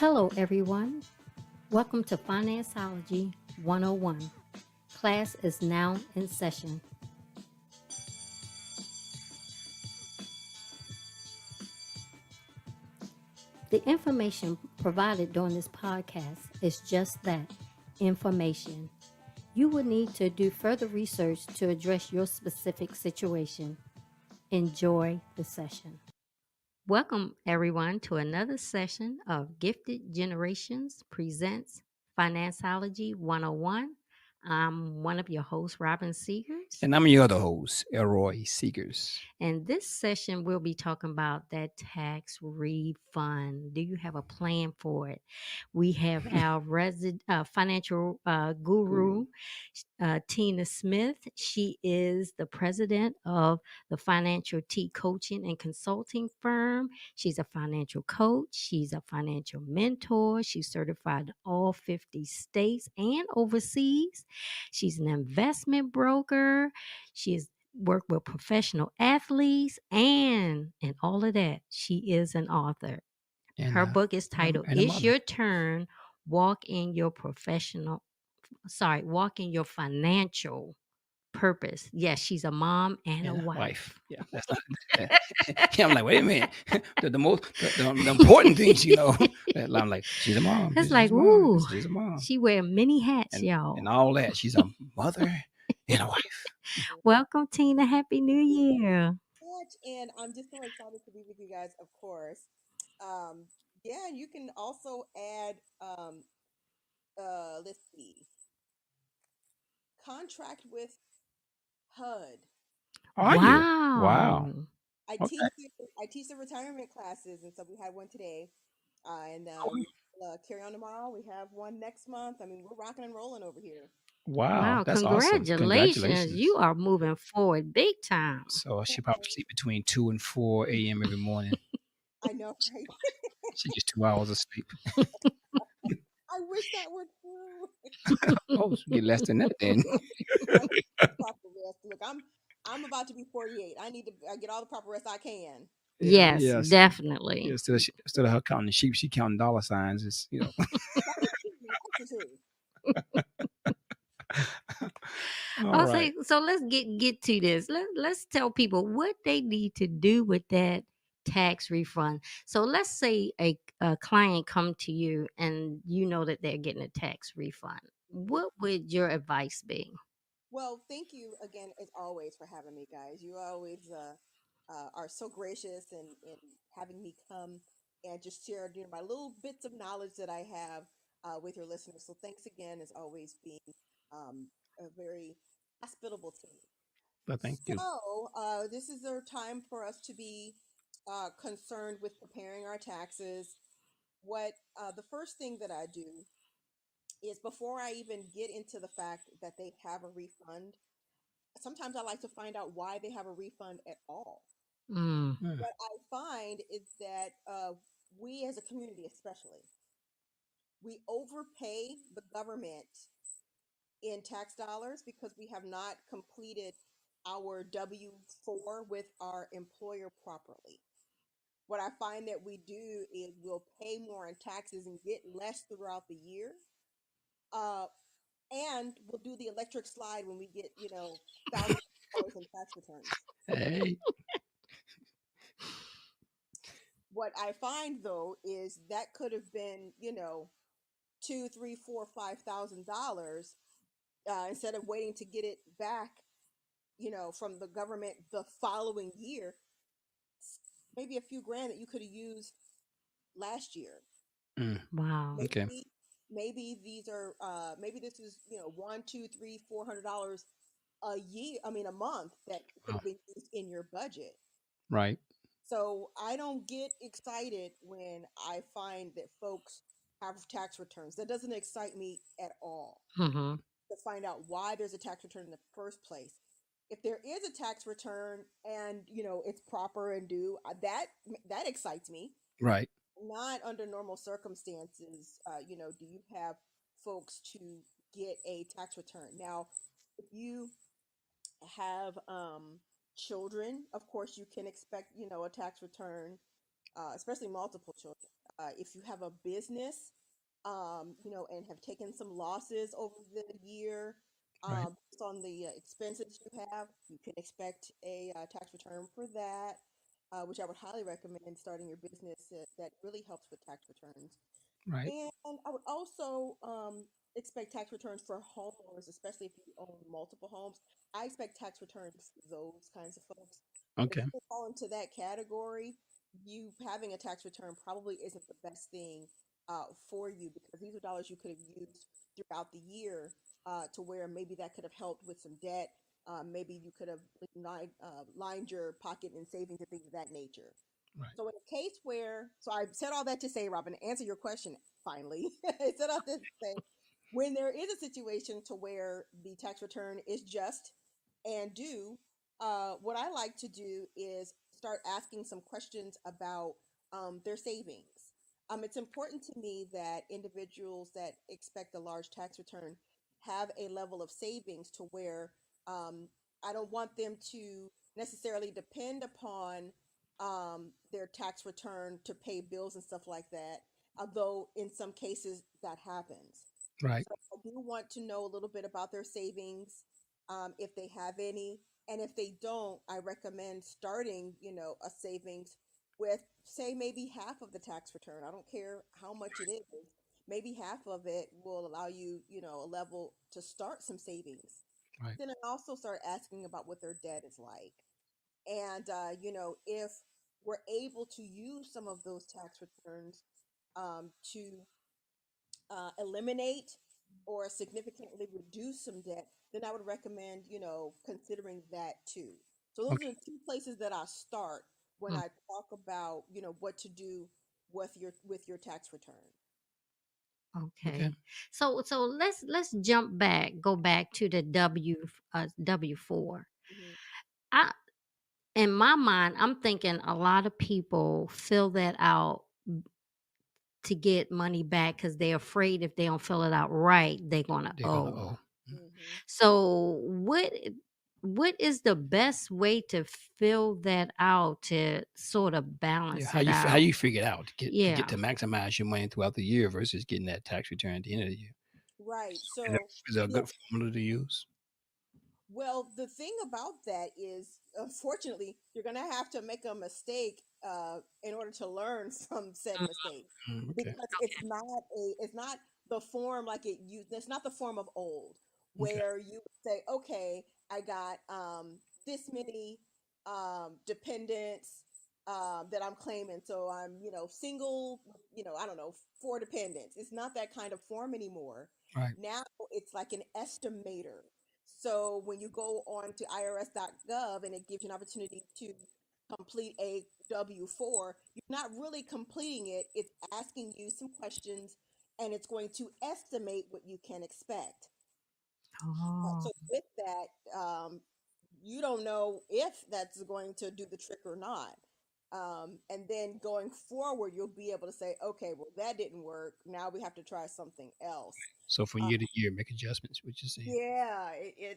Hello, everyone. Welcome to Financeology 101. Class is now in session. The information provided during this podcast is just that information. You will need to do further research to address your specific situation. Enjoy the session. Welcome, everyone, to another session of Gifted Generations Presents Financeology 101. I'm one of your hosts, Robin Seegers. And I'm your other host, Elroy Seegers. And this session, we'll be talking about that tax refund. Do you have a plan for it? We have our financial guru, Tina Smith. She is the president of the Financial T Coaching and Consulting Firm. She's a financial coach. She's a financial mentor. She's certified in all 50 states and overseas. She's an investment broker. She's worked with professional athletes and in all of that, she is an author. And, Her book is titled and a It's mother. Your Turn, Walk in Your Financial Purpose. Yes, she's a mom and a wife. Yeah, that's not. Yeah, I'm like, wait a minute. The important things, I'm like, she's a mom. It's like, ooh, she's a mom. She wear many hats, y'all. And all that. She's a mother and a wife. Welcome, Tina. Happy New Year. And I'm just so excited to be with you guys, of course. Yeah, you can also add, let's see, contract with HUD. Are you? Wow. I Okay. teach the retirement classes, and so we had one today, and carry on tomorrow. We have one next month. I mean, we're rocking and rolling over here. Wow. That's Congratulations. awesome. You are moving forward big time. So she probably sleep between 2 and 4 a.m. every morning. I know, right? She gets 2 hours of sleep. I wish that were true. Oh, she get less than that then. Proper rest. Look, I'm about to be 48. I need to get all the proper rest I can. Yes, definitely. Yeah, instead of her counting the sheep, she counting dollar signs. It's Right. So let's get to this. Let's tell people what they need to do with that tax refund. So let's say a client come to you and you know that they're getting a tax refund. What would your advice be? Well, thank you again, as always, for having me, guys. You always are so gracious in having me come and just share my little bits of knowledge that I have with your listeners. So thanks again, as always, being a very hospitable to me. Well, thank you. So this is our time for us to be concerned with preparing our taxes. What the first thing that I do is, before I even get into the fact that they have a refund, sometimes I like to find out why they have a refund at all. What I find is that we as a community, especially, we overpay the government in tax dollars because we have not completed our W-4 with our employer properly. What I find that we do is we'll pay more in taxes and get less throughout the year. And we'll do the electric slide when we get, thousands of dollars in tax returns. Hey. What I find, though, is that could have been, $2, $3, $4, $5,000 instead of waiting to get it back, from the government the following year. Maybe a few grand that you could have used last year. Wow. Okay. Maybe these are maybe this is $1, $2, $3, $400 a year. I mean, a month that could have been used in your budget. Right. So I don't get excited when I find that folks have tax returns. That doesn't excite me at all. To find out why there's a tax return in the first place. If there is a tax return and it's proper and due, that excites me. Right. Not under normal circumstances, do you have folks to get a tax return? Now, if you have children, of course you can expect, a tax return, especially multiple children. if you have a business, and have taken some losses over the year, Right. based on the expenses you have, you can expect a tax return for that, which I would highly recommend starting your business. That really helps with tax returns. Right. And I would also expect tax returns for homeowners, especially if you own multiple homes. I expect tax returns for those kinds of folks. But if Okay. you don't fall into that category, you having a tax return probably isn't the best thing for you, because these are dollars you could have used throughout the year, to where maybe that could have helped with some debt. Maybe you could have lined your pocket in savings and things of that nature. Right. So in a case where, so I said all that to say, Robin, to answer your question finally, I said all that to say, when there is a situation to where the tax return is just and due, what I like to do is start asking some questions about their savings. It's important to me that individuals that expect a large tax return have a level of savings to where, um, I don't want them to necessarily depend upon their tax return to pay bills and stuff like that, although in some cases that happens. Right. So I do want to know a little bit about their savings, if they have any. And if they don't, I recommend starting, a savings with, say, maybe half of the tax return. I don't care how much it is. Maybe half of it will allow you, a level to start some savings. Right. Then I also start asking about what their debt is like. And, if we're able to use some of those tax returns to eliminate or significantly reduce some debt, then I would recommend, considering that too. So those are Okay. the two places that I start when Mm. I talk about, what to do with your tax return. Okay. Okay. So let's jump back, go back to the W4. Hmm. I In my mind, I'm thinking a lot of people fill that out to get money back because they're afraid if they don't fill it out right, they're gonna They're gonna owe. owe. Mm. Hmm. So what is the best way to fill that out to sort of Yeah. balance How it you how out? you figure it out to get Yeah. to maximize your money throughout the year versus getting that tax return at the end of the year. Right. Is there, So, is there a you know, good formula to use? well, the thing about that is, unfortunately, you're going to have to make a mistake in order to learn from said Mm, mistake, Mm, okay. because it's not the form like it used. It's not the form of old, Okay. where you say, okay, I got this many dependents that I'm claiming, so I'm single, I don't know, four dependents. It's not that kind of form anymore. Right. Now it's like an estimator. So when you go on to irs.gov and it gives you an opportunity to complete a W-4, you're not really completing it. It's asking you some questions, and it's going to estimate what you can expect. oh, So with that, you don't know if that's going to do the trick or not. And then going forward, you'll be able to say, okay, well, that didn't work. Now we have to try something else. So from Uh, year to year, make adjustments. What you're saying. Yeah,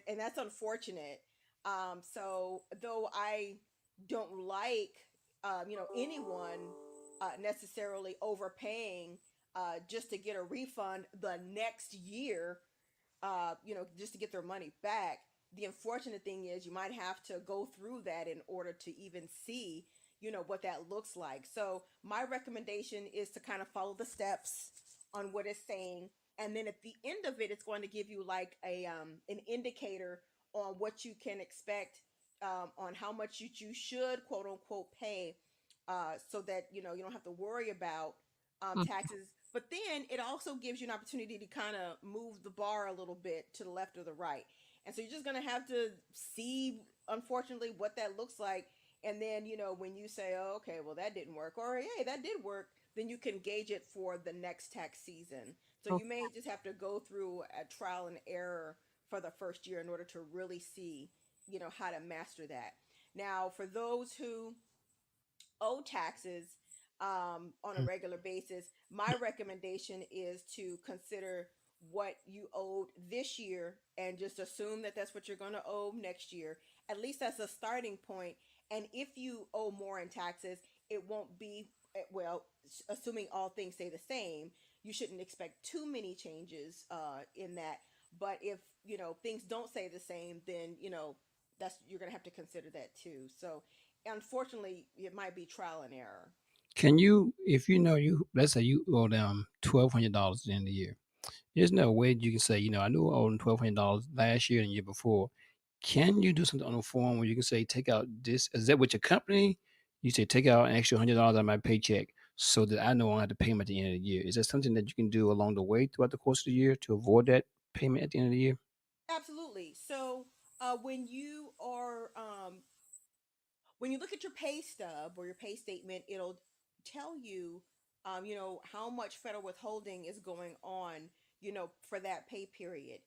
and that's unfortunate. So though I don't like, anyone necessarily overpaying just to get a refund the next year, just to get their money back. The unfortunate thing is you might have to go through that in order to even see, what that looks like. So my recommendation is to kind of follow the steps on what it's saying. And then at the end of it, it's going to give you like an indicator on what you can expect, on how much you should quote unquote pay, so that you don't have to worry about Mm. taxes. But then it also gives you an opportunity to kind of move the bar a little bit to the left or the right. And so you're just going to have to see, unfortunately, what that looks like. And then, when you say, oh, okay, well, that didn't work, or hey, that did work, then you can gauge it for the next tax season. So oh, you may just have to go through a trial and error for the first year in order to really see, how to master that. Now, for those who owe taxes on a Mm. regular basis, my recommendation is to consider what you owed this year and just assume that that's what you're going to owe next year. At least that's a starting point. And if you owe more in taxes, it won't be well, assuming all things stay the same, you shouldn't expect too many changes in that. But if things don't stay the same, then that's you're gonna have to consider that too. So unfortunately, it might be trial and error. Can you, if you know you, let's say you owe them $1,200 at the end of the year, there's no way you can say, I knew I owed them $1,200 last year and the year before. Can you do something on the form where you can say, take out this? Is that with your company? You say, take out an extra $100 out of my paycheck so that I know I don't have to pay them at the end of the year. Is that something that you can do along the way throughout the course of the year to avoid that payment at the end of the year? Absolutely. So when you are when you look at your pay stub or your pay statement, it'll tell you, how much federal withholding is going on, for that pay period.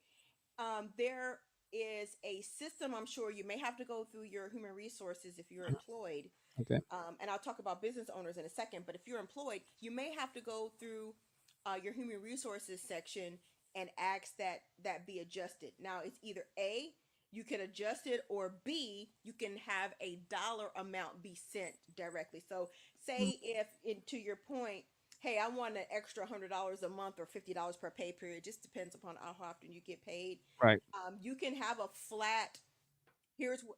There is a system. I'm sure you may have to go through your human resources if you're employed, Okay. and I'll talk about business owners in a second. But if you're employed, you may have to go through your human resources section and ask that be adjusted. Now, it's either A, you can adjust it, or B, you can have a dollar amount be sent directly. So, Mm. say if, to your point, hey, I want an extra $100 a month or $50 per pay period. Just depends upon how often you get paid. Right. You can have a flat. Here's what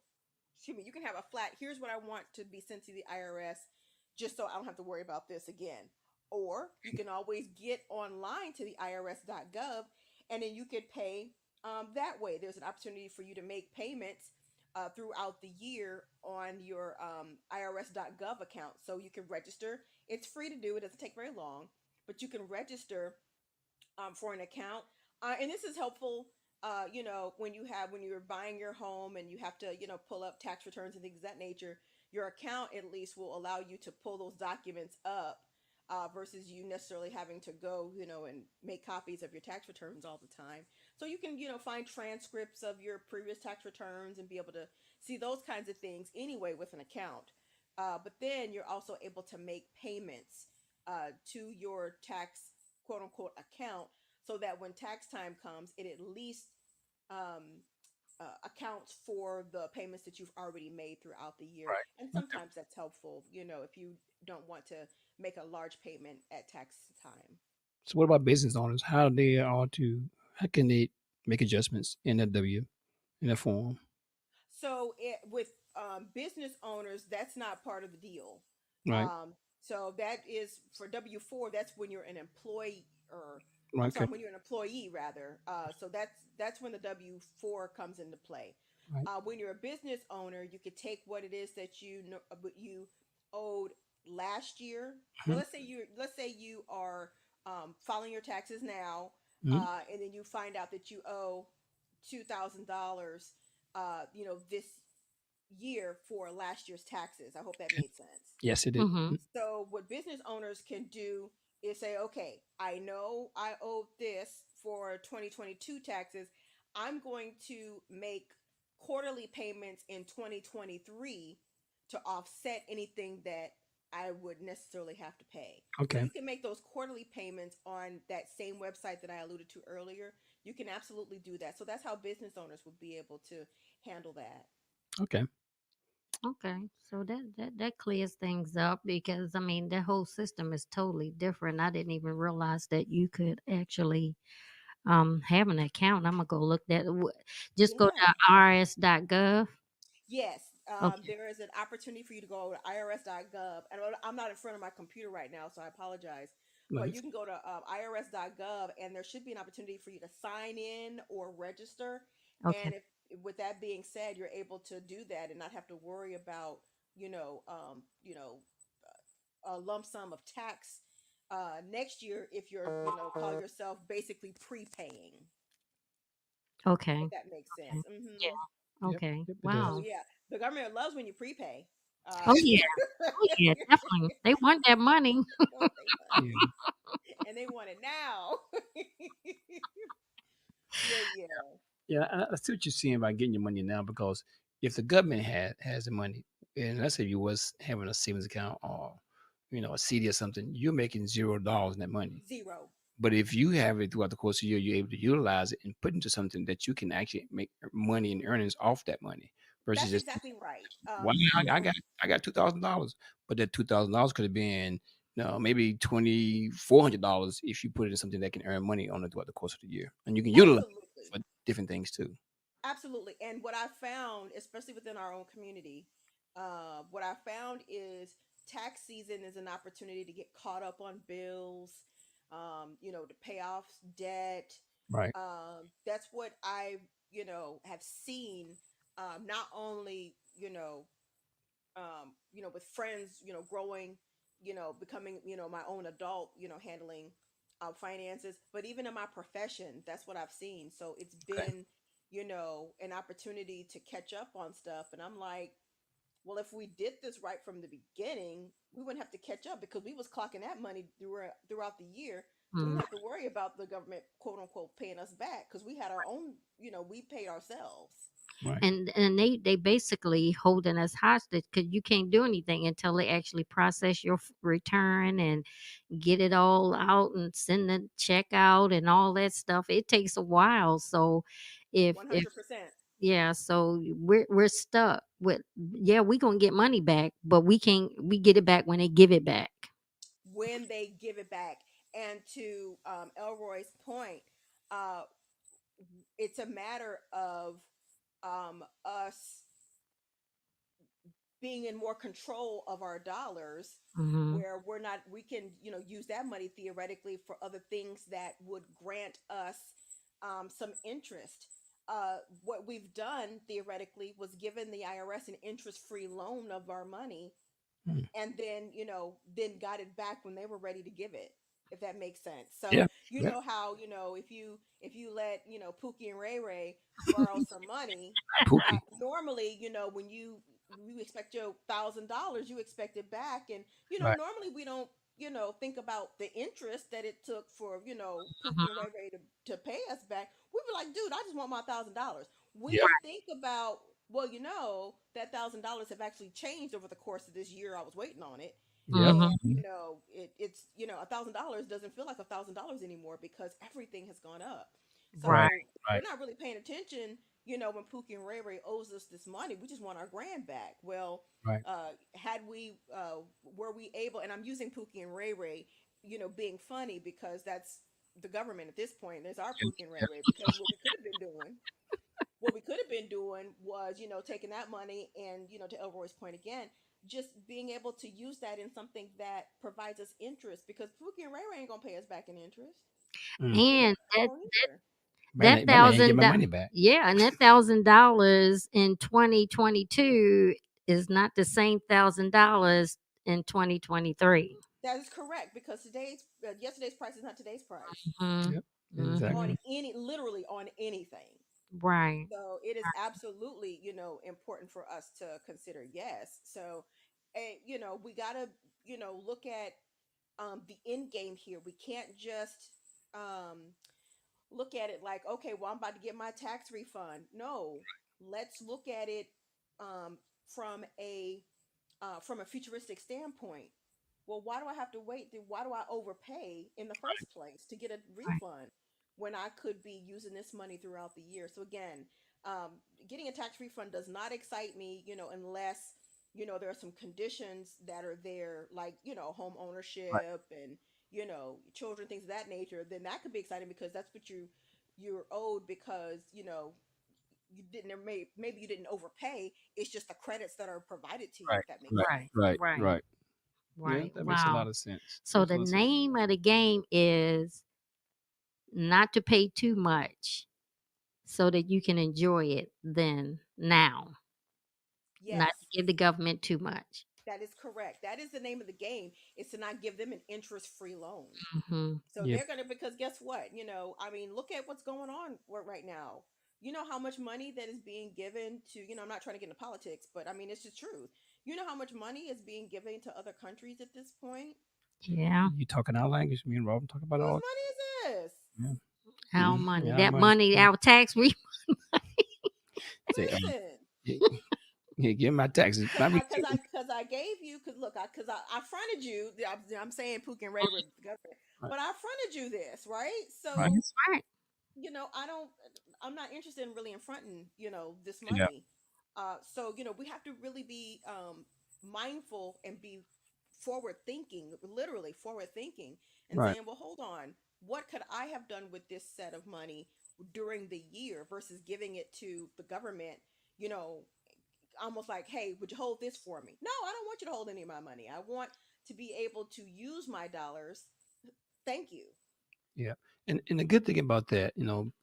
excuse me, you can have a flat, here's what I want to be sent to the IRS just so I don't have to worry about this again. Or you can always get online to the irs.gov and then you could pay that way. There's an opportunity for you to make payments throughout the year on your irs.gov account. So you can register. It's free to do, it doesn't take very long, but you can register for an account. And this is helpful, when you're buying your home and you have to, pull up tax returns and things of that nature. Your account at least will allow you to pull those documents up versus you necessarily having to go, and make copies of your tax returns all the time. So you can, find transcripts of your previous tax returns and be able to see those kinds of things anyway with an account. But then you're also able to make payments to your tax quote unquote account so that when tax time comes, it at least um, accounts for the payments that you've already made throughout the year. And Right. Okay. sometimes that's helpful, if you don't want to make a large payment at tax time. So what about business owners? How can they make adjustments in that in that form? With business owners, that's not part of the deal. Right. So that is for W-4. That's when you're an employee, or Right. I'm Okay. sorry, when you're an employee rather. So that's when the W-4 comes into play. Right. When you're a business owner, you could take what it is that you owed last year. Or Mhm. let's say you are filing your taxes now, Mhm. and then you find out that you owe $2,000 this year for last year's taxes. I hope that made sense. Yes, it did. Mm-hmm. Mhm. So what business owners can do is say, okay, I know I owe this for 2022 taxes. I'm going to make quarterly payments in 2023 to offset anything that I would necessarily have to pay. So Okay. you can make those quarterly payments on that same website that I alluded to earlier. You can absolutely do that. So that's how business owners would be able to handle that. Okay. Okay, so that clears things up because I mean the whole system is totally different. I didn't even realize that you could actually have an account. I'm gonna go look that. Just go Yeah. to rs.gov. Yes, Okay, there is an opportunity for you to go to irs.gov. And I'm not in front of my computer right now, so I apologize. But you Nice. can go to irs.gov, and there should be an opportunity for you to sign in or register. okay, And if, with that being said, you're able to do that and not have to worry about, a lump sum of tax next year if you're, call yourself basically prepaying. If okay, that makes okay. sense. Hmm. Yeah. Yep. Okay. Yep. It So Wow. does. yeah, the government loves when you prepay. Oh yeah. Oh yeah. Definitely. They want that money. They want their money, Yeah. and they want it now. Yeah, yeah. Yeah. I see what you're saying about getting your money now because if the government has the money, and let's say you was having a savings account or a CD or something, you're making $0 in that money. Zero. But if you have it throughout the course of the year, you're able to utilize it and put into something that you can actually make money and earnings off that money versus That's just exactly right. wow, I got $2,000, but that $2,000 could have been no, maybe $2,400 if you put it in something that can earn money on it throughout the course of the year, and you can utilize it Absolutely. for different things too. Absolutely. And what I found, especially within our own community, what I found is tax season is an opportunity to get caught up on bills, to pay off debt. Right. That's what I, have seen, not only, with friends, growing, becoming, my own adult, handling finances, but even in my profession, that's what I've seen. So it's Okay. been, an opportunity to catch up on stuff. And I'm like, well, if we did this right from the beginning, we wouldn't have to catch up because we was clocking that money throughout the year. So we Mm. didn't have to worry about the government, quote unquote, paying us back because we had our own, we paid ourselves. Right. And they basically holding us hostage because you can't do anything until they actually process your return and get it all out and send the check out and all that stuff. It takes a while. So if 100%. yeah, so we're stuck with, yeah, we gonna get money back, but we get it back when they give it back. When they give it back. And to Elroy's point, uh, it's a matter of us being in more control of our dollars, Hmm. where we can, use that money theoretically for other things that would grant us some interest. What we've done theoretically was given the IRS an interest free loan of our money, Mm. and then then got it back when they were ready to give it, if that makes sense. So Yeah. you Yeah. know how, if you let Pookie and Ray Ray borrow some money, Pookie. normally, when you expect your $1,000, you expect it back. And Right. normally we don't think about the interest that it took for Pookie and Hmm. Ray Ray to pay us back. We were like, dude, I just want my $1,000. We Yep. didn't think about, well, that $1,000 have actually changed over the course of this year. I was waiting on it. Yep. And Hmm. Mhm. it's $1,000 doesn't feel like $1,000 anymore because everything has gone up. Right. Right. So we're Right. not really paying attention, when Pookie and Ray Ray owes us this money. We just want our grand back. Well, Right. had we were we able, and I'm using Pookie and Ray Ray, being funny because that's the government at this point. There's our Yep. Pookie and Ray Yep. Ray, because what we could have been doing was, taking that money and, to Elroy's point again, just being able to use that in something that provides us interest, because Pookie and Ray Ray ain't gonna pay us back in interest. Mm. They And won't either. that Man, ain't get my money back. yeah, and that $1,000 in 2022 is not the same $1,000 in 2023. That is correct, because yesterday's price is not today's price Hmm. Yep. on Hmm. Exactly. literally on anything. Right. So it is absolutely, important for us to consider. Yes. So, we gotta, look at the end game here. We can't just um, look at it like, okay, well, I'm about to get my tax refund. No, let's look at it um, from a futuristic standpoint. Well, why do I have to wait? Why do I overpay in the first place to get a Right. refund when I could be using this money throughout the year? So again, um, getting a tax refund does not excite me, unless there are some conditions that are there, like home Right. ownership and children, things of that nature. Then that could be exciting because that's what you're owed, because you didn't, maybe you didn't overpay. It's just the credits that are provided to you, Right. if that makes Right. Right. sense. Right. Right. Right. Yeah, Right. that makes a lot Wow. of sense. So Makes a the lot of sense. name of the game is not to pay too much so that you can enjoy it then now, not Yes, to give the government too much. that is correct. That is the name of the game, is to not give them an interest-free loan. Hmm. So Yep. they're going to, because guess what? I mean, look at what's going on right now. You know how much money that is being given to, I'm not trying to get into politics, but I mean, it's the truth. You know how much money is being given to other countries at this point? Yeah. You talking our language? Me and Rob talk about it Whose all. money is this? Yeah. Our money. Yeah. That Money. money, our tax Say, Listen, yeah, yeah, give my taxes. because Not me I because too. I because I gave you, because look, I fronted you. I'm saying Pookie and Ray Ray with the government, Right. but I fronted you this, right? Right. So That's right. I don't, I'm not interested in really in fronting, this Yeah. money. So we have to really be mindful and be forward thinking, literally forward thinking, and Right. saying, well, hold on, what could I have done with this set of money during the year versus giving it to the government, you know, almost like, hey, would you hold this for me? No, I don't want you to hold any of my money. I want to be able to use my dollars. Thank you. Yeah. And the good thing about that,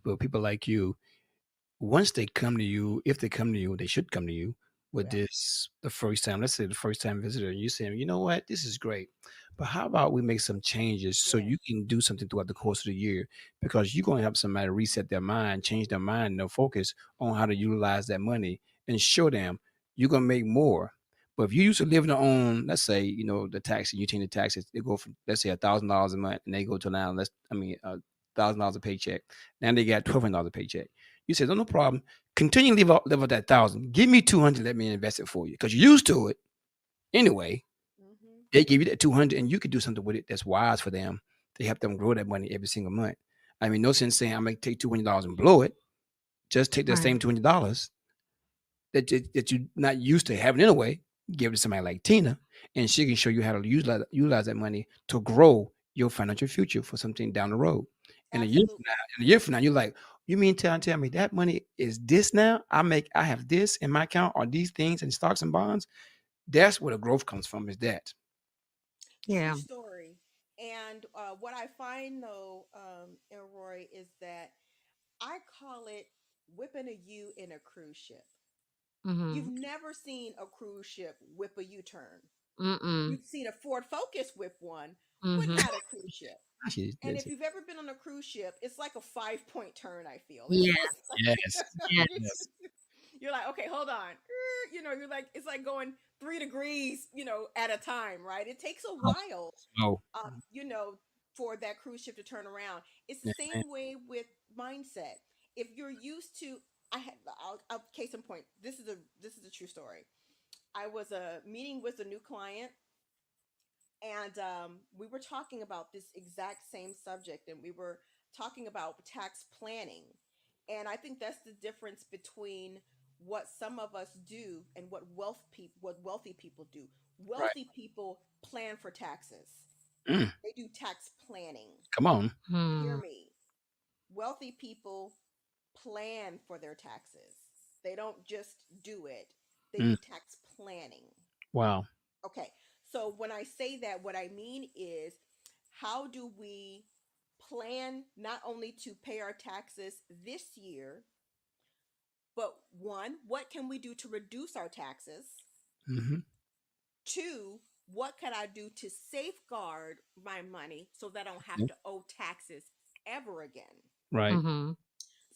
for people like you, once they come to you, if they come to you, they should come to you with Yeah. this the first time. Let's say the first time visitor, and you say, you know what, this is great, but how about we make some changes so Yes. you can do something throughout the course of the year? Because you're going to help somebody reset their mind, change their mind, and their focus on how to utilize that money, and show them you're going to make more. But if you used to living on, let's say, the taxi, you change the taxes, they go from, let's say, $1,000 a month, and they go to now, $1,000 a paycheck. Now they got $1,200 a paycheck. You said, no problem. Continue to live up that 1,000. Give me 200. Let me invest it for you because you're used to it anyway. Mm-hmm. They give you that 200, and you could do something with it that's wise for them to help them grow that money every single month. I mean, no sense saying I'm gonna take $200 and blow it. Just take that Right. same $200 that you're not used to having anyway. Give it to somebody like Tina, and she can show you how to utilize that money to grow your financial future for something down the road. And Absolutely. a year from now, you're like, you mean tell me that money is this now? I have this in my account or these things in stocks and bonds. That's where the growth comes from. Is that True Yeah. story. And what I find though, Elroy, is that I call it whipping a U in a cruise ship. You've Mhm. never seen a cruise ship whip a U turn. Mm-mm. You've seen a Ford Focus whip one, but Mhm. not a cruise ship. actually And that's if you've ever been on a cruise ship, it's like a 5 point turn, I feel. It's Yeah. just yes, Yeah. like yes. you're like, okay, hold on. You're like, it's like going 3 degrees, at a time, right? It takes a Oh, while, slow. um, you know, for that cruise ship to turn around. It's the Yeah, man. same way with mindset. If you're used to, case in point. This is a true story. I was meeting with a new client, and we were talking about this exact same subject, and we were talking about tax planning. And I think that's the difference between what some of us do and what wealthy people do. Right. Wealthy people plan for taxes. Mm, They do tax planning. come on. Hear Hmm. me. Wealthy people plan for their taxes. They don't just do it. They Mm, do tax planning. wow. Okay. So when I say that, what I mean is, how do we plan not only to pay our taxes this year, but one, what can we do to reduce our taxes? Hmm. Two, what can I do to safeguard my money so that I don't have to owe taxes ever again? Right. Mhm.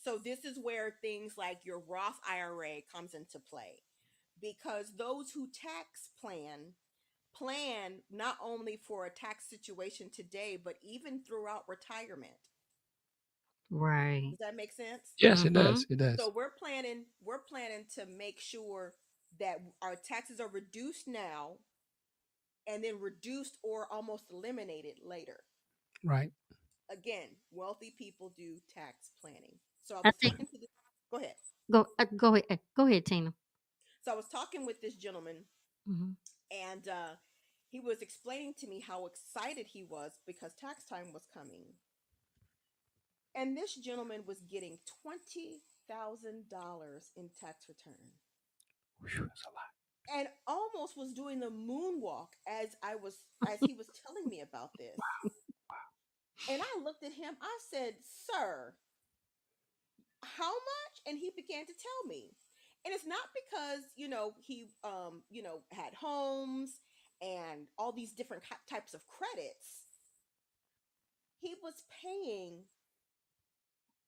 So this is where things like your Roth IRA comes into play, because those who tax plan not only for a tax situation today, but even throughout retirement. Right. Does that make sense? Yes, it does. Mhm. It So does. we're planning to make sure that our taxes are reduced now, and then reduced or almost eliminated later. Right. Again, wealthy people do tax planning. So I I was think talking to this Go ahead. go ahead. Go ahead, Tina. So I was talking with this gentleman, Mhm. and he was explaining to me how excited he was because tax time was coming. And this gentleman was getting $20,000 in tax return, Whew, that's a lot. and almost was doing the moonwalk as he was telling me about this. And I looked at him, I said, "Sir, how much?" And he began to tell me. And it's not because, he had homes and all these different types of credits. He was paying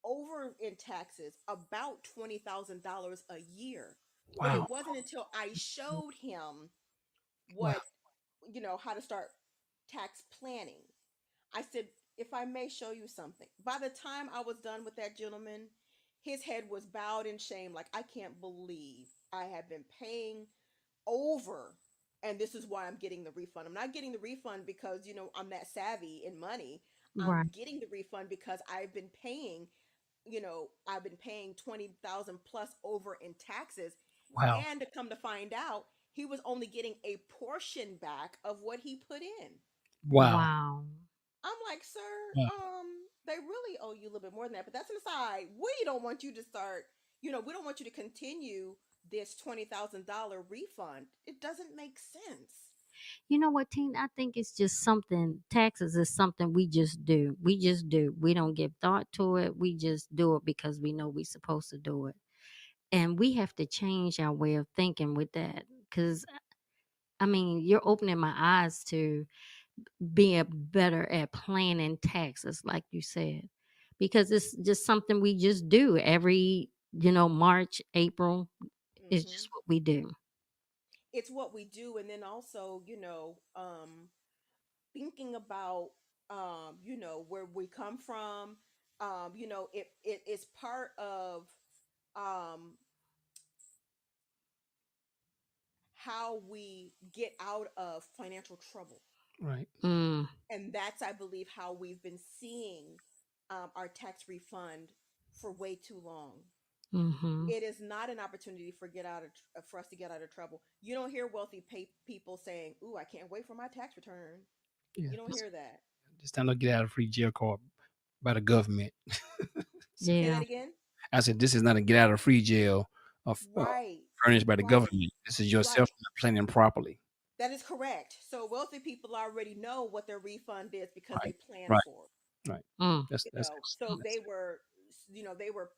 over in taxes about $20,000 a year. But Wow. it wasn't until I showed him Wow. what, how to start tax planning. I said, if I may show you something. By the time I was done with that gentleman, his head was bowed in shame. Like, I can't believe I have been paying over, and this is why I'm getting the refund. I'm not getting the refund because, I'm that savvy in money. I'm Right. getting the refund because I've been paying 20,000 plus over in taxes. Wow. And to come to find out, he was only getting a portion back of what he put in. Wow. Wow. I'm like, sir, Wow. they really owe you a little bit more than that. But that's an aside. We don't want you to start, we don't want you to continue this $20,000 refund. It doesn't make sense. You know what, Teen? I think it's just something, taxes is something we just do. We just do. We don't give thought to it. We just do it because we know we're supposed to do it. And we have to change our way of thinking with that. Because, I mean, you're opening my eyes to being better at planning taxes, like you said, because it's just something we just do every, March, April. It's Hmm. just what we do. It's what we do. And then also, thinking about, where we come from, it is part of um, how we get out of financial trouble. Right. Mm, And that's, I believe, how we've been seeing our tax refund for way too long. mm-hmm. It is not an opportunity for us to get out of trouble. You don't hear wealthy people saying, "Ooh, I can't wait for my tax return." Yeah. You don't hear that. Just time to get out of free jail card by the government. Say Yeah. that again. I said, this is not a get out of free jail Right, furnished by the right, government. This is yourself right. not planning properly. That is correct. So wealthy people already know what their refund is because they Right. plan Right. for it. Right. Mm, That's So that's they were,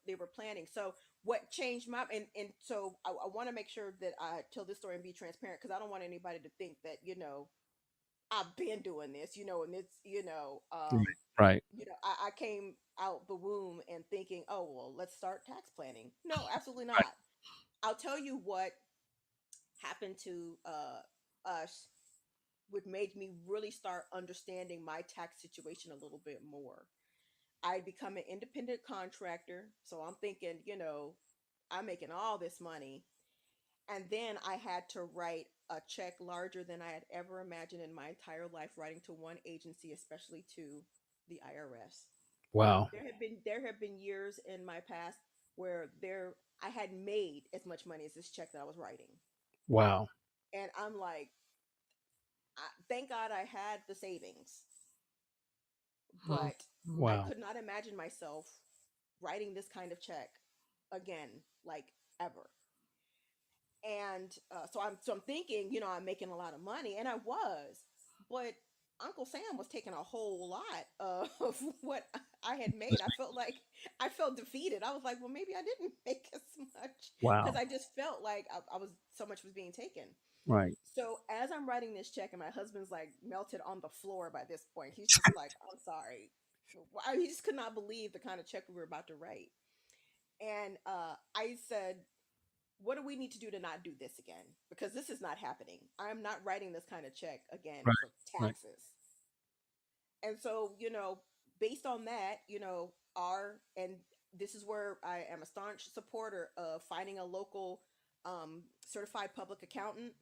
they were planning. So what changed my, and so I want to make sure that I tell this story and be transparent, because I don't want anybody to think that, I've been doing this, and it's, right. Right. I came out the womb and thinking, oh well, let's start tax planning. No, absolutely Right. not. I'll tell you what happened to us, which made me really start understanding my tax situation a little bit more. I become an independent contractor, so I'm thinking, I'm making all this money. And then I had to write a check larger than I had ever imagined in my entire life, writing to one agency, especially to the IRS. Wow. There have been years in my past where I hadn't made as much money as this check that I was writing. Wow. And I'm like, thank God I had the savings, mm, but mm. I Wow. could not imagine myself writing this kind of check again, like, ever. And so I'm thinking, I'm making a lot of money, and I was, but Uncle Sam was taking a whole lot of what I had made. I felt defeated. I was like, well, maybe I didn't make as much, because Wow. I just felt like I was, so much was being taken. Right. So as I'm writing this check, and my husband's like melted on the floor by this point, he's just like, I'm sorry. He just could not believe the kind of check we were about to write. And I said, what do we need to do to not do this again? Because this is not happening. I'm not writing this kind of check again Right. for Right. taxes. And so, based on that, our and this is where I am a staunch supporter of finding a local certified public accountant.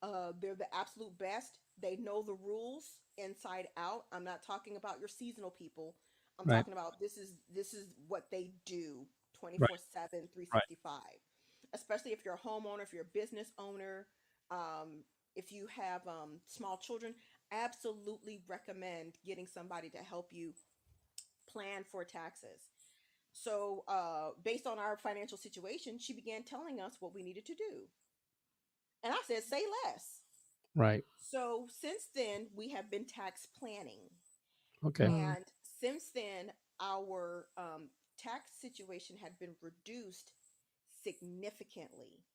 They're the absolute best. They know the rules inside out. I'm not talking about your seasonal people. I'm Right. talking about, this is what they do, Right. 24/7, Right. 365. Especially if you're a homeowner, if you're a business owner, if you have small children, absolutely recommend getting somebody to help you plan for taxes. So, based on our financial situation, she began telling us what we needed to do. And I said, say less. Right. So, since then, we have been tax planning. Okay. Mm. And since then, our tax situation had been reduced significantly.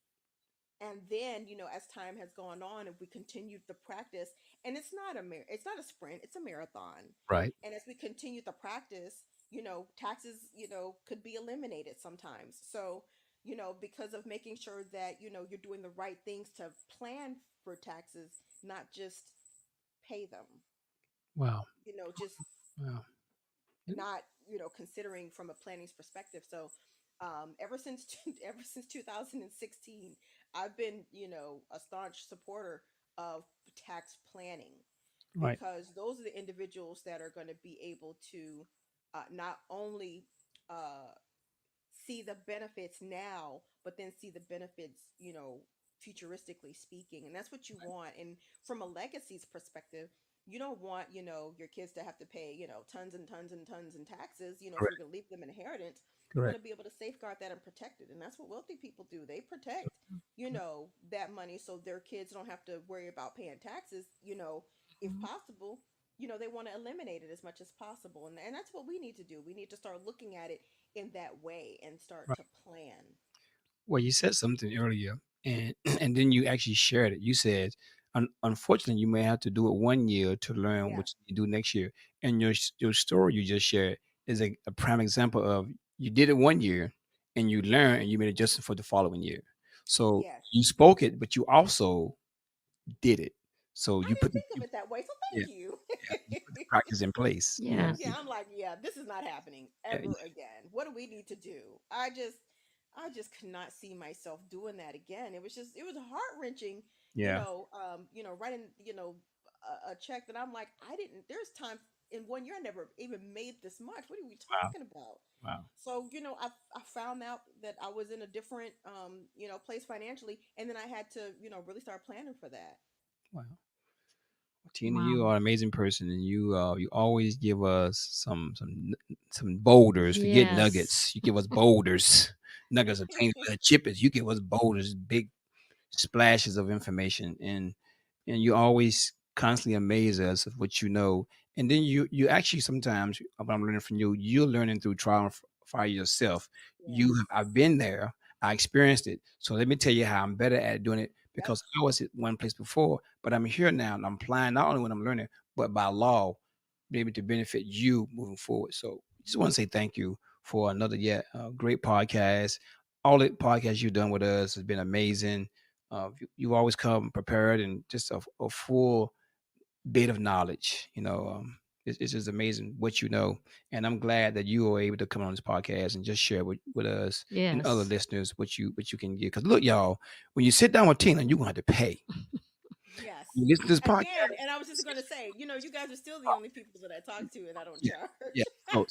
And then, as time has gone on and we continued the practice, and it's not a sprint, it's a marathon. Right. And as we continued the practice, taxes, could be eliminated sometimes. So, because of making sure that, you're doing the right things to plan for taxes, not just pay them, Wow. just Wow. not, considering from a planning's perspective. So ever since ever since 2016, I've been, a staunch supporter of tax planning, Right. because those are the individuals that are going to be able to not only see the benefits now, but then see the benefits, futuristically speaking, and that's what you want. And from a legacies perspective, you don't want, your kids to have to pay, tons and tons and tons in taxes, if you're Correct. going to leave them inheritance. You want Correct. to be able to safeguard that and protect it. And that's what wealthy people do. They protect, Correct. that money so their kids don't have to worry about paying taxes, if Mhm. possible. They want to eliminate it as much as possible. And that's what we need to do. We need to start looking at it in that way and start Right. to plan. Well, you said something earlier, and and then you actually shared it. You said, unfortunately, you may have to do it 1 year to learn Yeah. what you do next year. And your story you just shared is a prime example of you did it 1 year, and you learned, and you made adjustments for the following year. So Yes. you spoke it, but you also did it. So I you put didn't the think of it that way, so yeah, thank you. yeah, you put the practice in place. Yeah, Yes. I'm like, yeah, this is not happening Yeah, ever again. What do we need to do? I just could not see myself doing that again. It was heart wrenching, yeah. writing, a check that I'm like, I didn't. There's time in 1 year I never even made this much. What are we Wow, talking about? wow, So I found out that I was in a different place financially, and then I had to really start planning for that. wow. Tina, you Wow. are an amazing person, and you always give us some boulders. Forget Yes. nuggets. You give us boulders. Nuggets are tiny little chippets. You give us boulders, big splashes of information, and you always constantly amaze us of what you know. And then you actually sometimes what I'm learning from you, you're learning through trial and fire yourself. Yes. I've been there, I experienced it. So let me tell you how I'm better at doing it Yep. because I was at one place before, but I'm here now and I'm applying not only what I'm learning, but by law, be able to benefit you moving forward. So just want to say thank you for another yet great podcast. All the podcasts you've done with us has been amazing. You always come prepared and just a full bit of knowledge. It's just amazing what you know, and I'm glad that you were able to come on this podcast and just share with us and other Yes. listeners what you can get. Because look, y'all, when you sit down with Tina, you're gonna have to pay. Yes. When you listen to this podcast, Again, and I was just going to say, you guys are still the only people that I talk to, and I don't yeah, yeah. charge.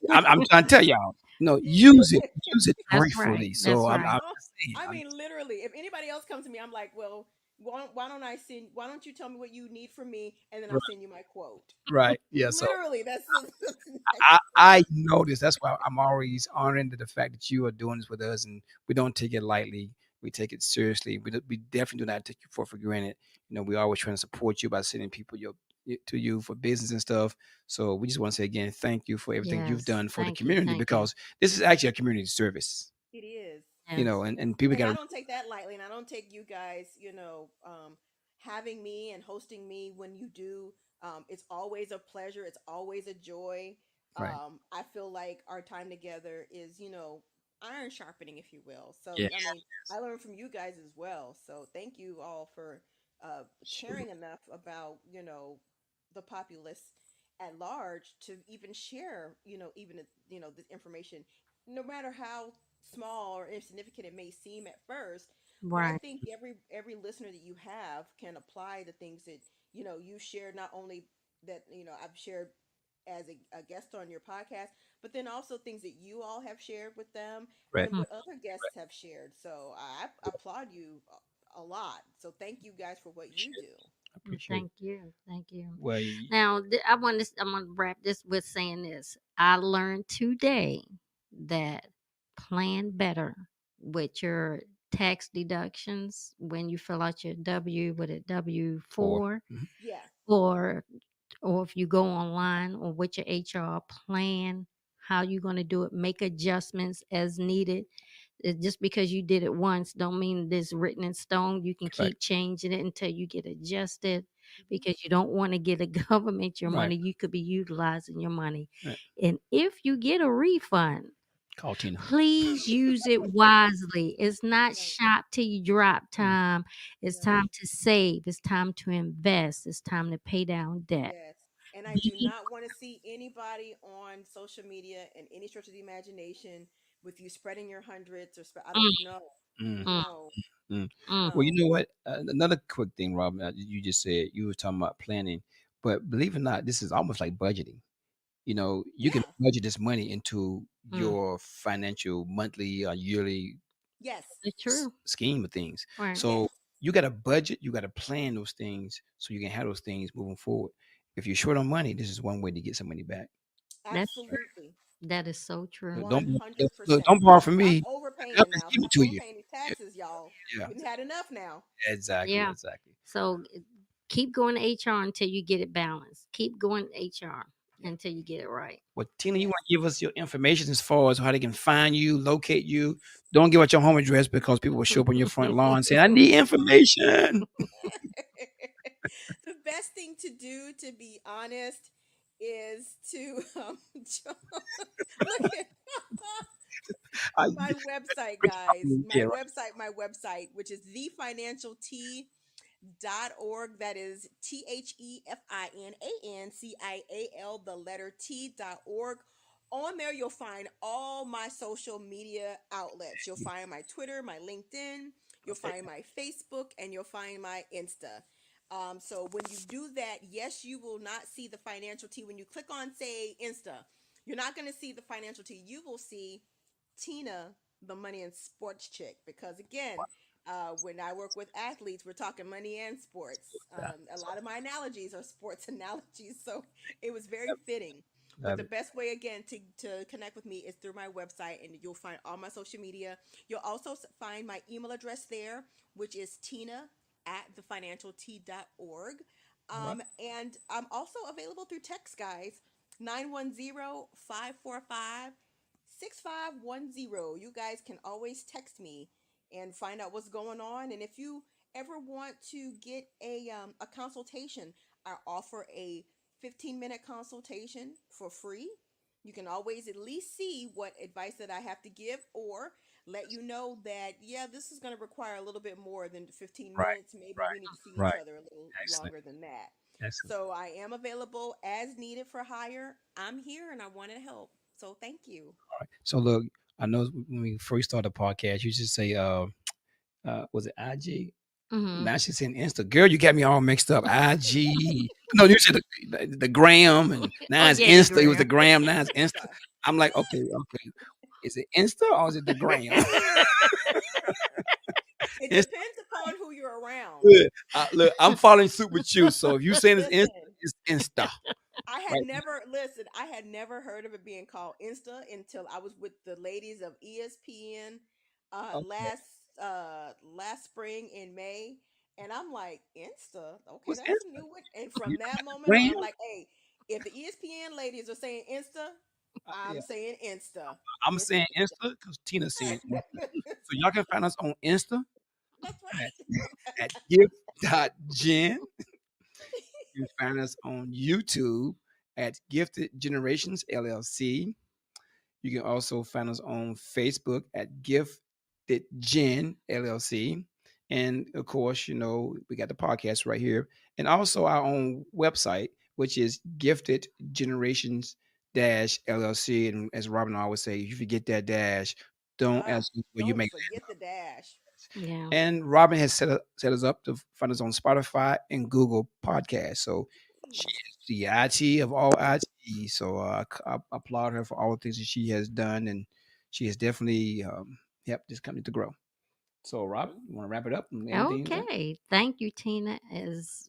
I'm trying to tell y'all, use it That's right. gratefully. So That's I'm right. Oh, just saying, I mean, literally, if anybody else comes to me, I'm like, well, why don't you tell me what you need from me, and then I'll right, send you my quote. right, yeah. So Literally, that's the I nicest way. I know this. That's why I'm always honoring the fact that you are doing this with us, and we don't take it lightly. We take it seriously. We definitely do not take you for granted. We always trying to support you by sending people to you for business and stuff. So we just want to say again, thank you for everything you've Yes. done for the Thank you. community Thank you. because this is actually a community service. It is. Yes. And people And got I to don't take that lightly, and I don't take you guys, having me and hosting me when you do. It's always a pleasure. It's always a joy. right. I feel like our time together is, iron sharpening, if you will. So, Yeah, I mean, I learn from you guys as well. So, thank you all for sure. caring enough about, the populace at large to even share, even this information, no matter how small or insignificant it may seem at first. But I Right. think every listener that you have can apply the things that you share. Not only that I've shared as a guest on your podcast, but then also things that you all have shared with them Right. and Mm. what other guests have shared. So I applaud you a lot. So thank you guys for what you Appreciate it. do. I appreciate it. Thank you. Thank you. Well, Now, I'm going to wrap this with saying this. I learned today that plan better with your tax deductions when you fill out your W with a W for 4, Yeah. or if you go online or with your HR plan how you're going to do it, make adjustments as needed. Just because you did it once don't mean this written in stone. You can right, keep changing it until you get adjusted, Hmm. because you don't want to get a government your right, money. You could be utilizing your money. right. And if you get a refund, Call Tina. please use it wisely. It's not Right. shop till you drop Mm, time. It's Right. time to save. It's time to invest. It's time to pay down debt. Yes. And I do Be not want to see anybody on social media in any stretch of the imagination with you spreading your hundreds I don't mm, know. mm, mm, No. mm. mm. Well, you No. know what? Another quick thing, Robin, you just said you were talking about planning, but believe it or not, this is almost like budgeting. You can Yeah. budget this money into Mm. your financial monthly or yearly. Yes. It's true. scheme of things. Right. So Yes. you got to budget, you got to plan those things so you can have those things moving forward. If you're short on money, this is one way to get some money back. That's true. Absolutely. That is so true. Don't look, 100%. don't borrow from Stop me. I'll overpaying just now. give it Stop to you. overpaying your Yeah, taxes, y'all. yeah, We've had enough now. exactly, Yeah. exactly. So keep going to HR until you get it balanced. Keep going to HR Yep. until you get it right. Well, Tina, you Yes. want to give us your information as far as how they can find you, locate you. Don't give out your home address because people will show up on your front lawn saying, "I need information." The best thing to do, to be honest, is to look at I, my website, guys. yeah, right. My website, which is thefinancialT.org. That is THEFINANCIAL, the letter T.org. On there, you'll find all my social media outlets. You'll find my Twitter, my LinkedIn, you'll Okay. find my Facebook, and you'll find my Insta. So when you do that, yes, you will not see the financial T. When you click on, say, Insta, you're not going to see the financial T. You will see Tina, the money and sports chick, because again, when I work with athletes, we're talking money and sports. Yeah, A so, lot of my analogies are sports analogies, so it was very fitting. But love the it. best way, again, to connect with me is through my website, and you'll find all my social media. You'll also find my email address there, which is Tina at thefinancialt.org. All right. And I'm also available through text, guys. 910-545-6510. You guys can always text me and find out what's going on. And if you ever want to get a consultation, I offer a 15-minute consultation for free. You can always at least see what advice that I have to give, or let you know that, yeah, this is going to require a little bit more than 15 Right, minutes. Maybe we need to see right, each right. other a little Excellent, longer than that. excellent. So I am available as needed for hire. I'm here and I want to help. So thank you. All right. So look, I know when we first started the podcast, you just say, was it IG? Hmm. Now she's saying Insta. Girl, you got me all mixed up. IG. No, you said the gram, and Oh now it's yeah, the Insta. It was the gram. It's gram, now it's Insta. Insta. I'm like, okay, okay. Is it Insta or is it the gram? It Insta. depends upon who you're around. Look, look, I'm following suit with you. So if you saying it's Insta, Listen, it's Insta. Right. I had never heard of it being called Insta until I was with the ladies of ESPN Okay. last spring in May, and I'm like, Insta, okay, What's that's a Insta? new one. And You from got that moment on, the I'm like, hey, if the ESPN ladies are saying Insta, gram? I'm saying Insta. I'm It's saying Insta. Insta because Tina's saying Insta. So y'all can find us on Insta That's at, right. at gift.gen. You can find us on YouTube at Gifted Generations LLC. You can also find us on Facebook at Gifted Gen LLC. And of course, we got the podcast right here. And also our own website, which is Gifted Generations LLC. And as Robin always say, if you forget that dash, don't Ah, ask me where you don't make. forget the dash. Yeah. And Robin has set us up to find us on Spotify and Google Podcasts. So she Please. is the IT of all IT. So I applaud her for all the things that she has done, and she has definitely helped this company to grow. So, Robin, you want to wrap it up? And anything to say? Okay. Thank you, Tina. As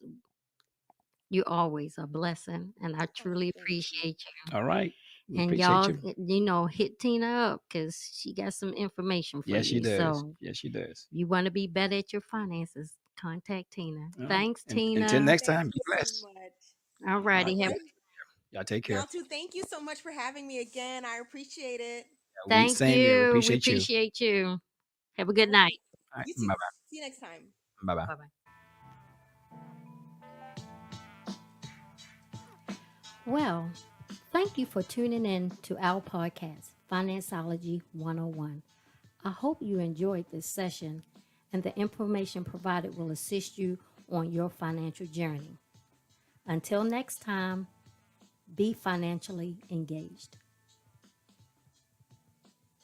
you always a blessing, and I Oh, truly thank you. appreciate you. All right. We And appreciate y'all, you. hit Tina up because she got some information for Yes, she you. does. So Yes, she does. you want to be better at your finances, contact Tina. All right. Thanks, And until Tina. next Thank time, be you so blessed. much. All All right. righty. Okay. Y'all take care. Y'all too, thank you so much for having me again. I appreciate it. We Thank same here. We you. We appreciate you. appreciate you. Have a good night. Alrighty. All right. You Bye too. bye. See you next time. Bye bye. Bye bye. Well, thank you for tuning in to our podcast, Financeology 101. I hope you enjoyed this session and the information provided will assist you on your financial journey. Until next time, be financially engaged.